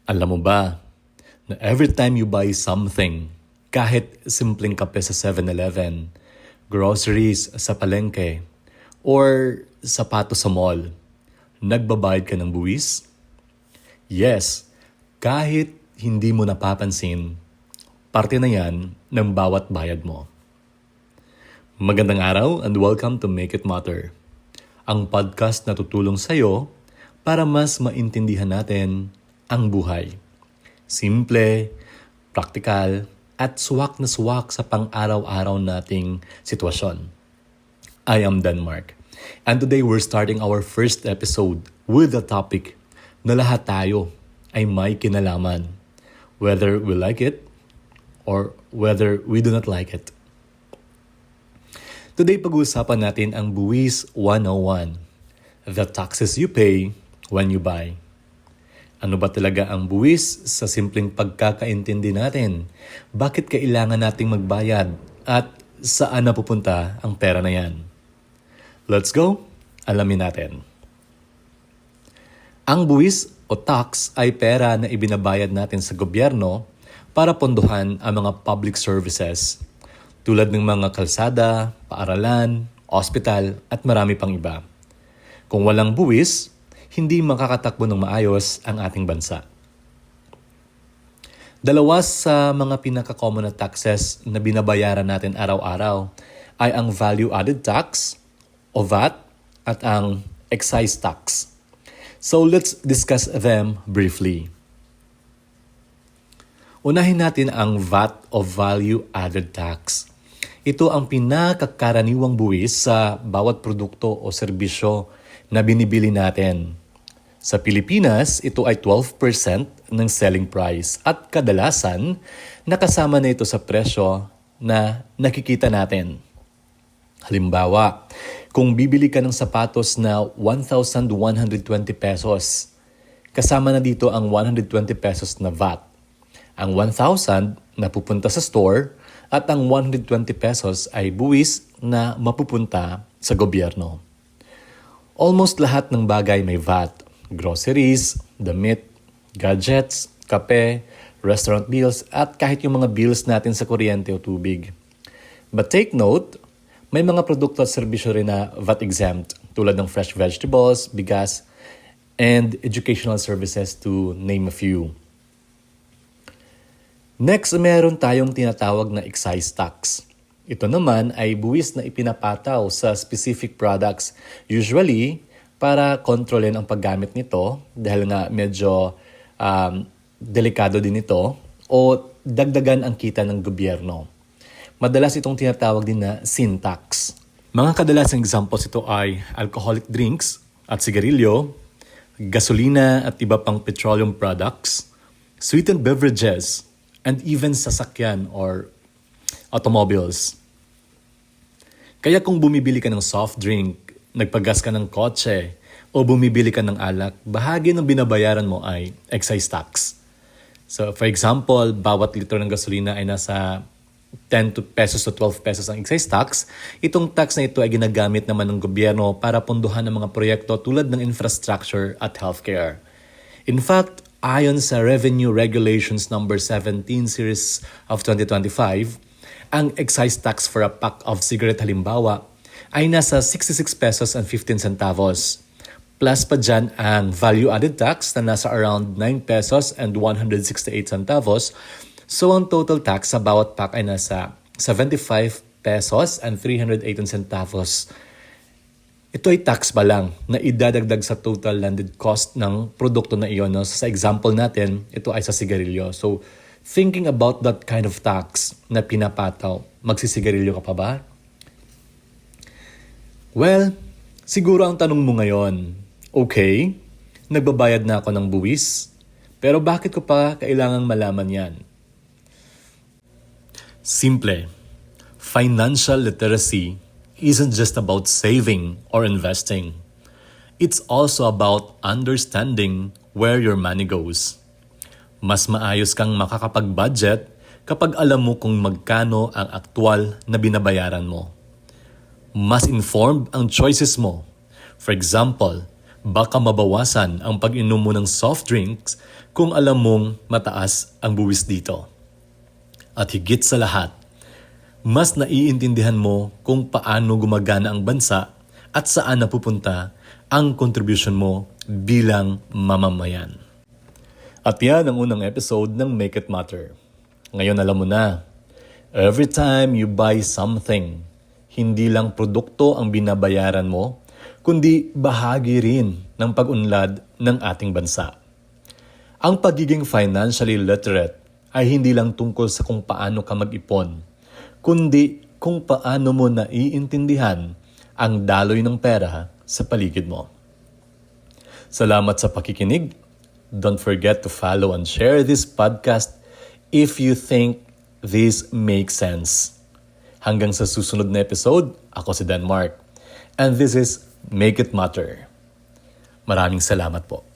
Alam mo ba na every time you buy something, kahit simpleng kape sa 7-Eleven, groceries sa palengke, or sapatos sa mall, nagbabayad ka ng buwis? Yes, kahit hindi mo napapansin, parte na yan ng bawat bayad mo. Magandang araw and welcome to Make It Matter, ang podcast na tutulong sa'yo para mas maintindihan natin ang buhay. Simple, praktikal, at suwak na suwak sa pang-araw-araw nating sitwasyon. I am Denmark, and today we're starting our first episode with a topic na lahat tayo ay may kinalaman, whether we like it or whether we do not like it. Today pag-uusapan natin ang Buwis 101, the taxes you pay when you buy. Ano ba talaga ang buwis sa simpleng pagkakaintindi natin? Bakit kailangan nating magbayad? At saan napupunta ang pera na yan? Let's go! Alamin natin. Ang buwis o tax ay pera na ibinabayad natin sa gobyerno para pondohan ang mga public services tulad ng mga kalsada, paaralan, ospital at marami pang iba. Kung walang buwis, hindi makakatakbo ng maayos ang ating bansa. Dalawa sa mga pinaka-common na taxes na binabayaran natin araw-araw ay ang value-added tax o VAT at ang excise tax. So let's discuss them briefly. Unahin natin ang VAT o value-added tax. Ito ang pinakakaraniwang buwis sa bawat produkto o serbisyo na binibili natin. Sa Pilipinas, ito ay 12% ng selling price at kadalasan nakasama na ito sa presyo na nakikita natin. Halimbawa, kung bibili ka ng sapatos na 1,120 pesos, kasama na dito ang 120 pesos na VAT. Ang 1,000 na pupunta sa store at ang 120 pesos ay buwis na mapupunta sa gobyerno. Almost lahat ng bagay may VAT. Groceries, damit, gadgets, kape, restaurant bills, at kahit yung mga bills natin sa kuryente o tubig. But take note, may mga produkto at serbisyo rin na VAT exempt tulad ng fresh vegetables, bigas, and educational services to name a few. Next, meron tayong tinatawag na excise tax. Ito naman ay buwis na ipinapataw sa specific products, usually para kontrolin ang paggamit nito dahil nga medyo delikado din ito o dagdagan ang kita ng gobyerno. Madalas itong tinatawag din na sin tax. Mga kadalasang examples ito ay alcoholic drinks at sigarilyo, gasolina at iba pang petroleum products, sweetened beverages, and even sasakyan or automobiles. Kaya kung bumibili ka ng soft drink, nagpagas ka ng kotse, o bumibili ka ng alak, bahagi ng binabayaran mo ay excise tax. So for example, bawat litro ng gasolina ay nasa 10 pesos to 12 pesos ang excise tax. Itong tax na ito ay ginagamit naman ng gobyerno para punduhan ng mga proyekto tulad ng infrastructure at healthcare. In fact, ayon sa Revenue Regulations number 17 series of 2025, ang excise tax for a pack of cigarette halimbawa ay nasa 66 pesos and 15 centavos. Plus pa dyan ang value-added tax na nasa around 9 pesos and 168 centavos. So ang total tax sa bawat pack ay nasa 75 pesos and 318 centavos. Ito ay tax pa lang na idadagdag sa total landed cost ng produkto na iyon. No? Sa example natin, ito ay sa sigarilyo. So thinking about that kind of tax na pinapataw, magsisigarilyo ka pa ba? Well, siguro ang tanong mo ngayon, okay, nagbabayad na ako ng buwis, pero bakit ko pa kailangang malaman yan? Simple. Financial literacy isn't just about saving or investing. It's also about understanding where your money goes. Mas maayos kang makakapag-budget kapag alam mo kung magkano ang aktwal na binabayaran mo. Mas informed ang choices mo. For example, Baka mabawasan ang pag-inom mo ng soft drinks kung alam mong mataas ang buwis dito. At higit sa lahat, mas naiintindihan mo kung paano gumagana ang bansa at saan napupunta ang contribution mo bilang mamamayan. At yan ang unang episode ng Make It Matter. Ngayon alam mo na, every time you buy something, hindi lang produkto ang binabayaran mo, kundi bahagi rin ng pag-unlad ng ating bansa. Ang pagiging financially literate ay hindi lang tungkol sa kung paano ka mag-ipon, kundi kung paano mo naiintindihan ang daloy ng pera sa paligid mo. Salamat sa pakikinig. Don't forget to follow and share this podcast if you think this makes sense. Hanggang sa susunod na episode, ako si Denmark. And this is Make It Matter. Maraming salamat po.